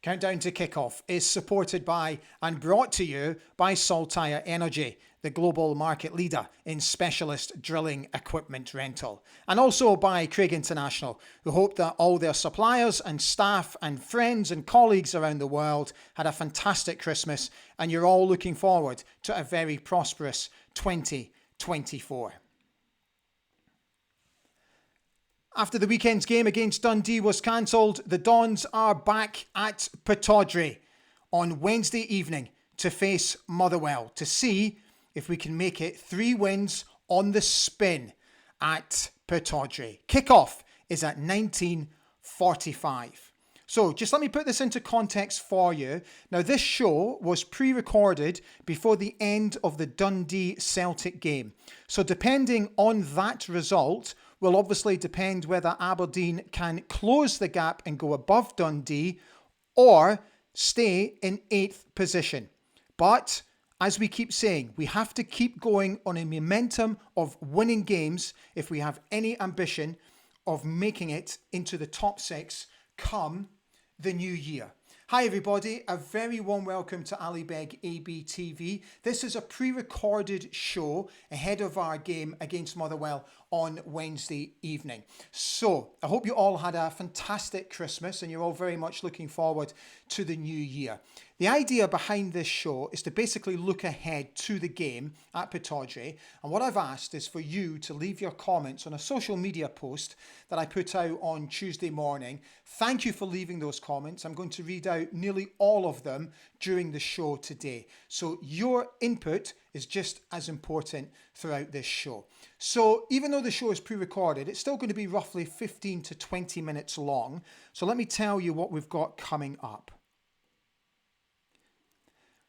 Countdown to Kickoff is supported by and brought to you by Saltire Energy, the global market leader in specialist drilling equipment rental. And also by Craig International, who hope that all their suppliers and staff and friends and colleagues around the world had a fantastic Christmas and you're all looking forward to a very prosperous 2024. After the weekend's game against Dundee was cancelled, the Dons are back at Pittodrie on Wednesday evening to face Motherwell to see if we can make it 3 wins on the spin at Pittodrie. Kickoff is at 19:45. So just let me put this into context for you. Now, this show was pre-recorded before the end of the Dundee Celtic game. So depending on that result will obviously depend whether Aberdeen can close the gap and go above Dundee or stay in 8th position. But as we keep saying, we have to keep going on a momentum of winning games if we have any ambition of making it into the top 6 come the new year. Hi everybody, a very warm welcome to Ali Beg ABTV. This is a pre-recorded show ahead of our game against Motherwell on Wednesday evening. So I hope you all had a fantastic Christmas and you're all very much looking forward to the new year. The idea behind this show is to basically look ahead to the game at Pittodrie, and what I've asked is for you to leave your comments on a social media post that I put out on Tuesday morning. Thank you for leaving those comments. I'm going to read out nearly all of them during the show today. So your input is just as important throughout this show. So even though the show is pre-recorded, it's still going to be roughly 15 to 20 minutes long. So let me tell you what we've got coming up.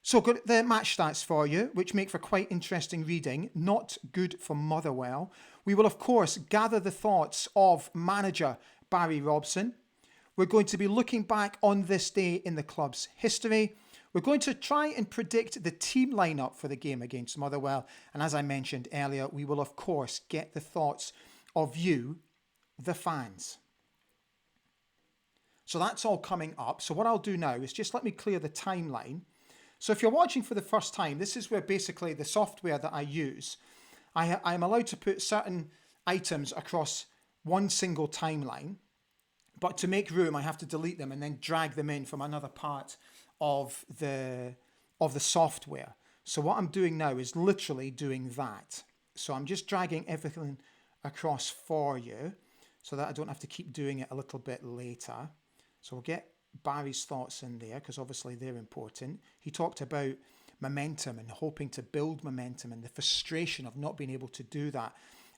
So got the match stats for you, which make for quite interesting reading. Not good for Motherwell. We will, of course, gather the thoughts of manager Barry Robson. We're going to be looking back on this day in the club's history. We're going to try and predict the team lineup for the game against Motherwell. And as I mentioned earlier, we will, of course, get the thoughts of you, the fans. So that's all coming up. So what I'll do now is just let me clear the timeline. So if you're watching for the first time, this is where basically the software that I use, I'm allowed to put certain items across one single timeline, but to make room, I have to delete them and then drag them in from another part of the software. So what I'm doing now is literally doing that. So I'm just dragging everything across for you so that I don't have to keep doing it a little bit later. So we'll get Barry's thoughts in there because obviously they're important. He talked about momentum and hoping to build momentum and the frustration of not being able to do that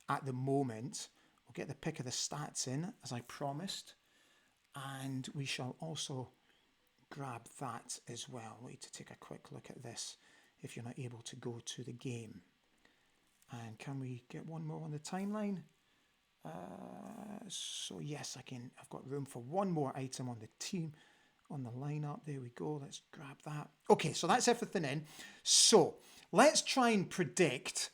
at the moment. We'll get the pick of the stats in as I promised, and we shall also grab that as well. Wait to take a quick look at this if you're not able to go to the game. And can we get one more on the timeline? So yes, I've got room for one more item on the team, on the lineup. There we go. Let's grab that. Okay, so that's everything in. So let's try and predict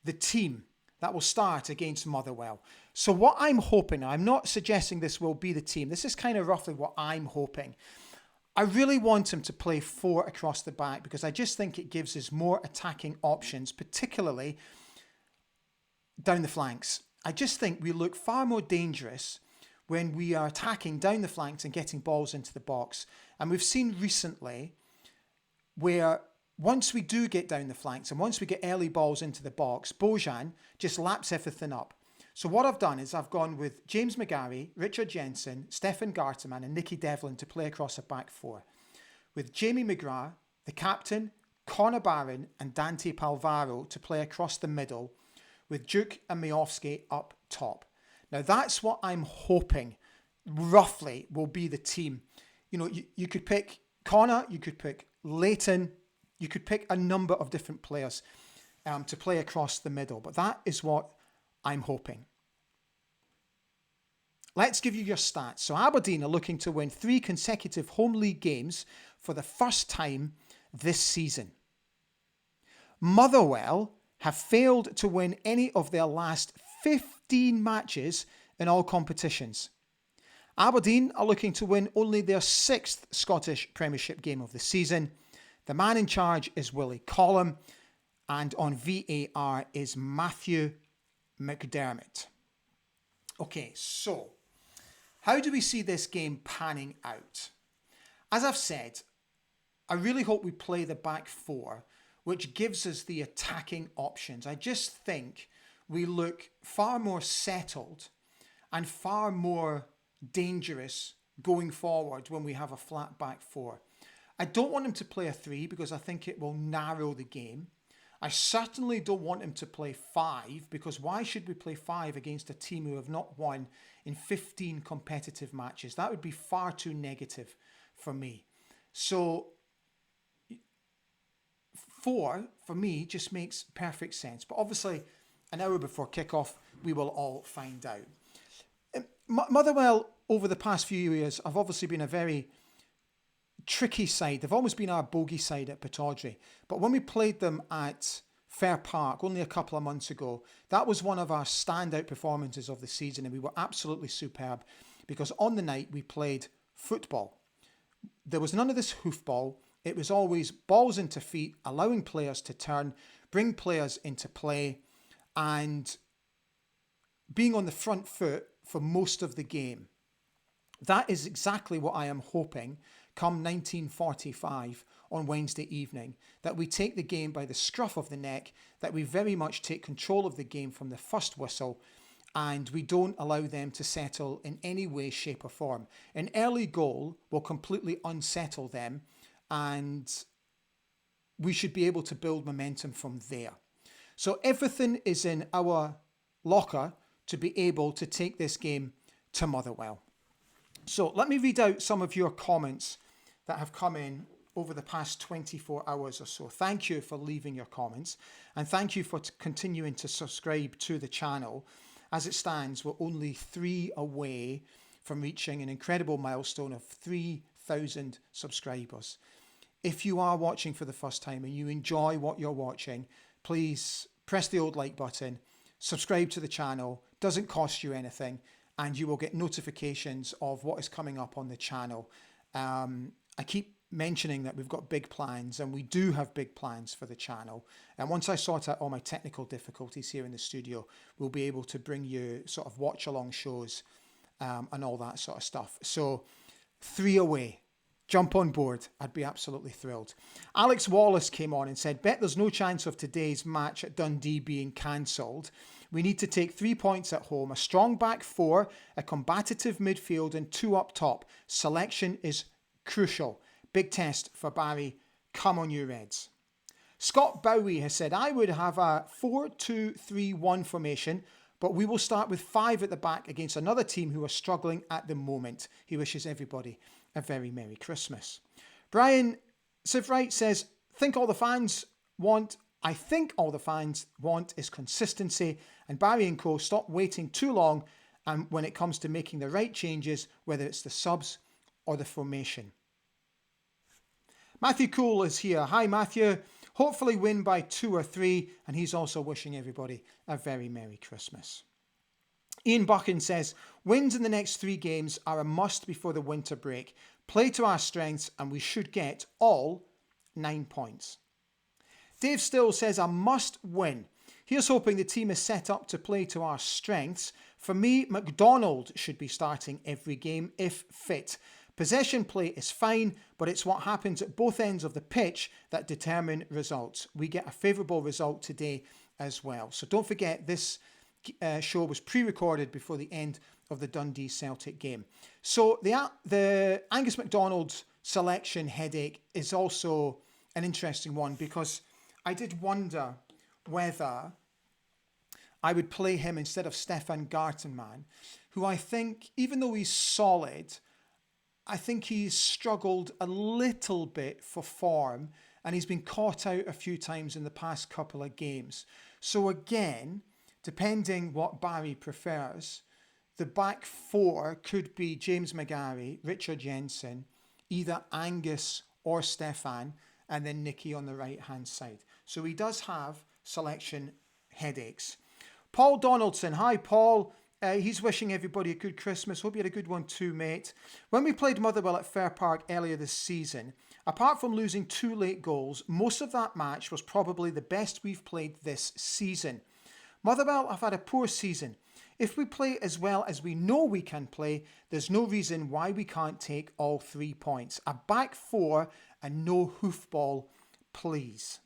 the team that will start against Motherwell. So what I'm hoping, I'm not suggesting this will be the team. This is kind of roughly what I'm hoping. I really want him to play 4 across the back because I just think it gives us more attacking options, particularly down the flanks. I just think we look far more dangerous when we are attacking down the flanks and getting balls into the box. And we've seen recently where once we do get down the flanks and once we get early balls into the box, Bojan just laps everything up. So what I've done is I've gone with James McGarry, Richard Jensen, Stefan Garteman and Nicky Devlin to play across a back 4. With Jamie McGrath, the captain, Connor Barron and Dante Palvaro to play across the middle, with Duke and Miofsky up top. Now that's what I'm hoping roughly will be the team. You know, you could pick Connor, you could pick Leighton, you could pick a number of different players to play across the middle, but that is what I'm hoping. Let's give you your stats. So Aberdeen are looking to win 3 consecutive home league games for the first time this season. Motherwell have failed to win any of their last 15 matches in all competitions. Aberdeen are looking to win only their 6th Scottish Premiership game of the season. The man in charge is Willie Collum, and on VAR is Matthew McDermott. Okay, so how do we see this game panning out? As I've said, I really hope we play the back four, which gives us the attacking options. I just think we look far more settled and far more dangerous going forward when we have a flat back four. I don't want him to play a 3 because I think it will narrow the game. I certainly don't want him to play 5 because why should we play 5 against a team who have not won in 15 competitive matches? That would be far too negative for me. So 4 for me just makes perfect sense. But obviously an hour before kickoff we will all find out. Motherwell over the past few years have obviously been a very tricky side. They've almost been our bogey side at Pittodrie. But when we played them at Fair Park only a couple of months ago, that was one of our standout performances of the season, and we were absolutely superb because on the night we played football. There was none of this hoofball. It was always balls into feet, allowing players to turn, bring players into play, and being on the front foot for most of the game. That is exactly what I am hoping come 1945 on Wednesday evening, that we take the game by the scruff of the neck, that we very much take control of the game from the first whistle, and we don't allow them to settle in any way, shape or form. An early goal will completely unsettle them, and we should be able to build momentum from there. So everything is in our locker to be able to take this game to Motherwell. So let me read out some of your comments that have come in over the past 24 hours or so. Thank you for leaving your comments, and thank you for continuing to subscribe to the channel. As it stands, we're only 3 away from reaching an incredible milestone of 3,000 subscribers. If you are watching for the first time and you enjoy what you're watching, please press the old like button, subscribe to the channel, doesn't cost you anything, and you will get notifications of what is coming up on the channel. I keep mentioning that we've got big plans, and we do have big plans for the channel. And once I sort out all my technical difficulties here in the studio, we'll be able to bring you sort of watch along shows and all that sort of stuff. So 3 away. Jump on board. I'd be absolutely thrilled. Alex Wallace came on and said, bet there's no chance of today's match at Dundee being cancelled. We need to take 3 points at home, a strong back four, a combative midfield and 2 up top. Selection is crucial. Big test for Barry. Come on, you Reds. Scott Bowie has said, I would have a 4-2-3-1 formation, but we will start with 5 at the back against another team who are struggling at the moment. He wishes everybody a very Merry Christmas. Brian Sivright says, I think all the fans want is consistency, and Barry and co stop waiting too long and when it comes to making the right changes, whether it's the subs or the formation. Matthew Cool is here. Hi Matthew. Hopefully win by 2 or 3, and he's also wishing everybody a very Merry Christmas. Ian Buchan says, wins in the next 3 games are a must before the winter break. Play to our strengths and we should get all 9 points. Dave Still says, a must win. Here's hoping the team is set up to play to our strengths. For me, McDonald should be starting every game if fit. Possession play is fine, but it's what happens at both ends of the pitch that determine results. We get a favourable result today as well. So don't forget, this show was pre-recorded before the end of the Dundee Celtic game. So the Angus MacDonald selection headache is also an interesting one, because I did wonder whether I would play him instead of Stefan Gartenmann, who I think, even though he's solid, I think he's struggled a little bit for form, and he's been caught out a few times in the past couple of games. So again, depending what Barry prefers, the back four could be James McGarry, Richard Jensen, either Angus or Stefan, and then Nicky on the right-hand side. So he does have selection headaches. Paul Donaldson. Hi, Paul. He's wishing everybody a good Christmas. Hope you had a good one too, mate. When we played Motherwell at Fair Park earlier this season, apart from losing 2 late goals, most of that match was probably the best we've played this season. Motherwell have had a poor season. If we play as well as we know we can play, there's no reason why we can't take all 3 points. A back 4 and no hoofball, please.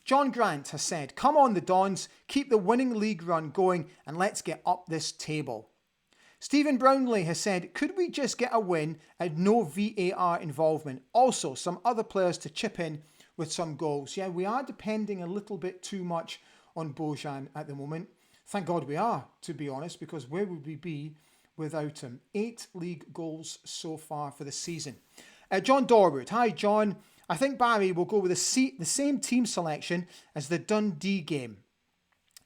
John Grant has said, come on the Dons, keep the winning league run going and let's get up this table. Stephen Brownlee has said, could we just get a win and no VAR involvement? Also, some other players to chip in with some goals. Yeah, we are depending a little bit too much on Bojan at the moment. Thank God we are, to be honest, because where would we be without him? 8 league goals so far for the season. John Dorwood. Hi, John. I think Barry will go with the same team selection as the Dundee game.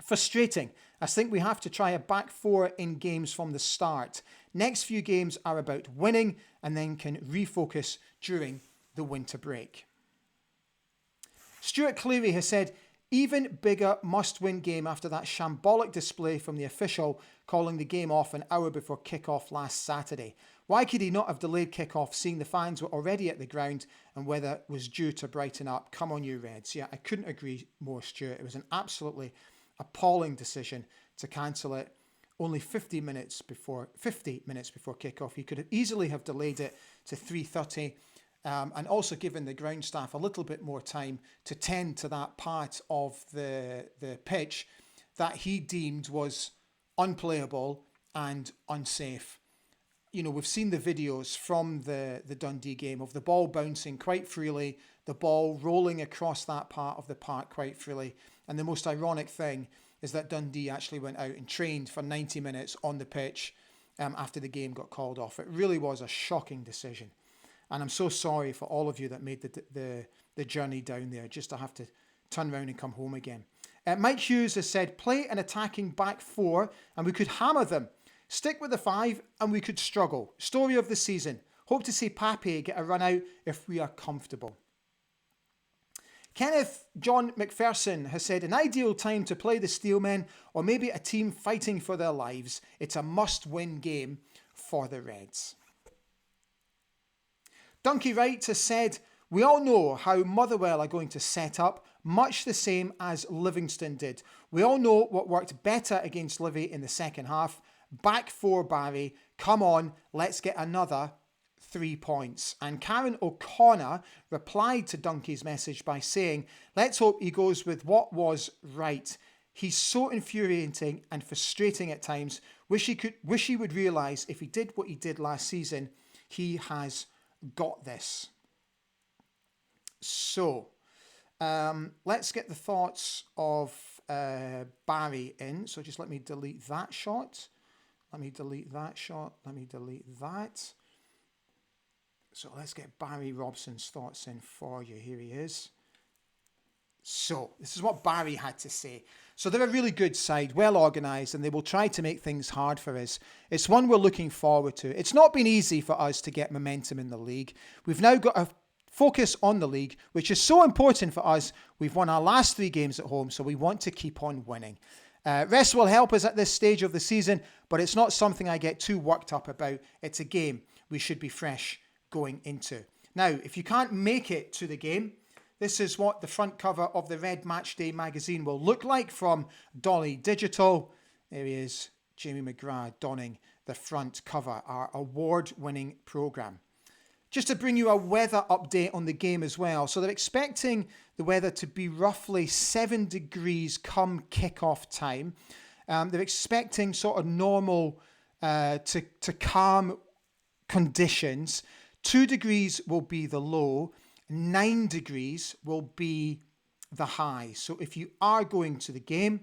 Frustrating. I think we have to try a back 4 in games from the start. Next few games are about winning and then can refocus during the winter break. Stuart Cleary has said, even bigger must-win game after that shambolic display from the official calling the game off an hour before kick-off last Saturday. Why could he not have delayed kick-off, seeing the fans were already at the ground and weather was due to brighten up? Come on, you Reds. Yeah, I couldn't agree more, Stuart. It was an absolutely appalling decision to cancel it only 50 minutes before kick-off. He could easily have delayed it to 3:30 and also given the ground staff a little bit more time to tend to that part of the pitch that he deemed was unplayable and unsafe. You know, we've seen the videos from the Dundee game of the ball bouncing quite freely, the ball rolling across that part of the park quite freely. And the most ironic thing is that Dundee actually went out and trained for 90 minutes on the pitch after the game got called off. It really was a shocking decision. And I'm so sorry for all of you that made the journey down there just to have to turn around and come home again. Mike Hughes has said, play an attacking back 4 and we could hammer them. Stick with the 5 and we could struggle. Story of the season. Hope to see Pape get a run out if we are comfortable. Kenneth John McPherson has said, an ideal time to play the Steelmen or maybe a team fighting for their lives. It's a must-win game for the Reds. Donkey Wright has said, we all know how Motherwell are going to set up, much the same as Livingston did. We all know what worked better against Livy in the second half. Back 4, Barry. Come on, let's get another 3 points. And Karen O'Connor replied to Donkey's message by saying, let's hope he goes with what was right. He's so infuriating and frustrating at times. Wish he would realise if he did what he did last season, he has got this. So, let's get the thoughts of Barry in. So just let me delete that shot. Let me delete that. So let's get Barry Robson's thoughts in for you. Here he is. So this is what Barry had to say. So they're a really good side, well organised, and they will try to make things hard for us. It's one we're looking forward to. It's not been easy for us to get momentum in the league. We've now got a focus on the league, which is so important for us. We've won our last 3 games at home, so we want to keep on winning. Rest will help us at this stage of the season, but it's not something I get too worked up about. It's a game we should be fresh going into. Now, if you can't make it to the game, this is what the front cover of the Red Matchday magazine will look like from Dolly Digital. There he is, Jamie McGrath donning the front cover, our award-winning programme. Just to bring you a weather update on the game as well. So they're expecting the weather to be roughly 7 degrees come kick-off time. They're expecting sort of normal to calm conditions. 2 degrees will be the low. 9 degrees will be the high. So if you are going to the game,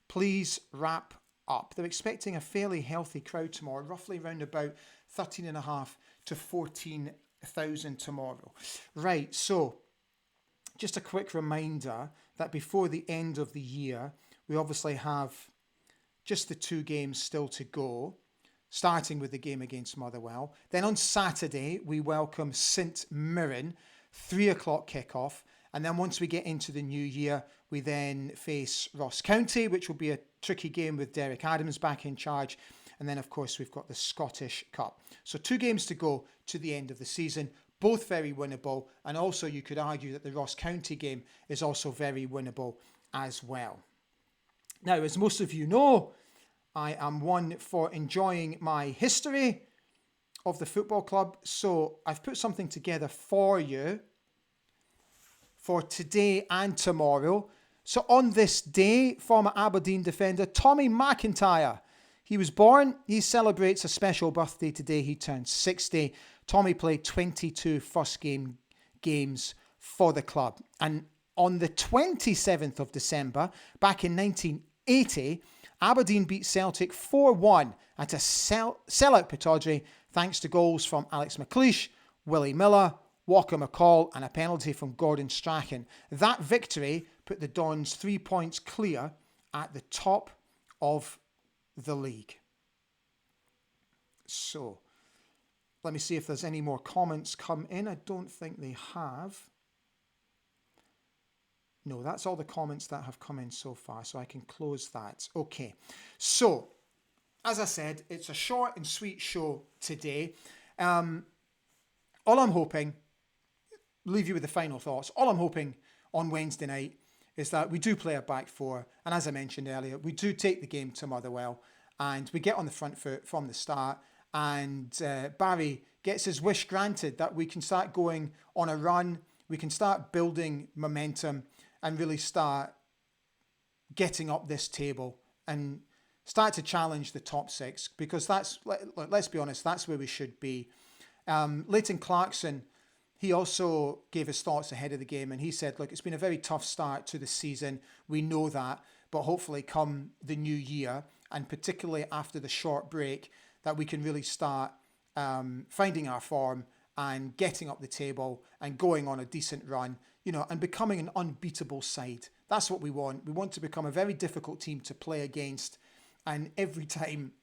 please wrap up. They're expecting a fairly healthy crowd tomorrow, roughly around about 13.5 to 14,000 tomorrow. Right, so just a quick reminder that before the end of the year, we obviously have just the 2 games still to go, starting with the game against Motherwell. Then on Saturday, we welcome St Mirren, 3 o'clock kickoff. And then once we get into the new year, we then face Ross County, which will be a tricky game with Derek Adams back in charge. And then, of course, we've got the Scottish Cup. So 2 games to go to the end of the season, both very winnable. And also you could argue that the Ross County game is also very winnable as well. Now, as most of you know, I am one for enjoying my history of the football club. So I've put something together for you for today and tomorrow. So on this day, former Aberdeen defender Tommy McIntyre, he was born. He celebrates a special birthday today. He turned 60. Tommy played 22 first games for the club. And on the 27th of December, back in 1980, Aberdeen beat Celtic 4-1 at a sellout Pittodrie, thanks to goals from Alex McLeish, Willie Miller, Walker McCall and a penalty from Gordon Strachan. That victory put the Dons 3 points clear at the top of the league. So, let me see if there's any more comments come in. I don't think they have. No, that's all the comments that have come in so far, so I can close that. Okay, so, as I said, it's a short and sweet show today. All I'm hoping, leave you with the final thoughts, all I'm hoping on Wednesday night is that we do play a back four, and as I mentioned earlier, we do take the game to Motherwell, and we get on the front foot from the start, and Barry gets his wish granted that we can start going on a run, we can start building momentum, and really start getting up this table and start to challenge the top 6, because that's, let's be honest, that's where we should be. Leighton Clarkson, he also gave his thoughts ahead of the game, and he said, look, it's been a very tough start to the season. We know that, but hopefully come the new year, and particularly after the short break, that we can really start finding our form and getting up the table and going on a decent run, and becoming an unbeatable side. That's what we want. We want to become a very difficult team to play against. And every time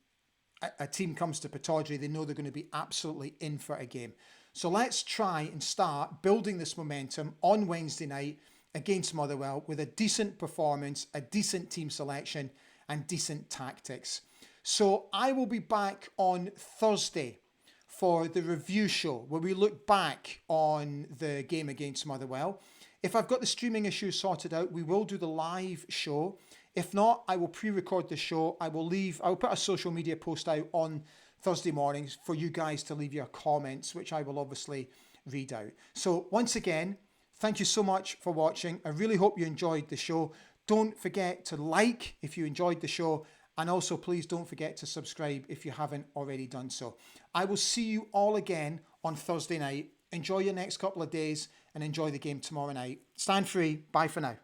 a team comes to Pittodrie, they know they're going to be absolutely in for a game. So let's try and start building this momentum on Wednesday night against Motherwell with a decent performance, a decent team selection, and decent tactics. So I will be back on Thursday for the review show where we look back on the game against Motherwell. If I've got the streaming issues sorted out, we will do the live show. If not, I will pre-record the show. I will put a social media post out on Thursday mornings for you guys to leave your comments, which I will obviously read out. So once again, thank you so much for watching. I really hope you enjoyed the show. Don't forget to like if you enjoyed the show. And also, please don't forget to subscribe if you haven't already done so. I will see you all again on Thursday night. Enjoy your next couple of days and enjoy the game tomorrow night. Stand free. Bye for now.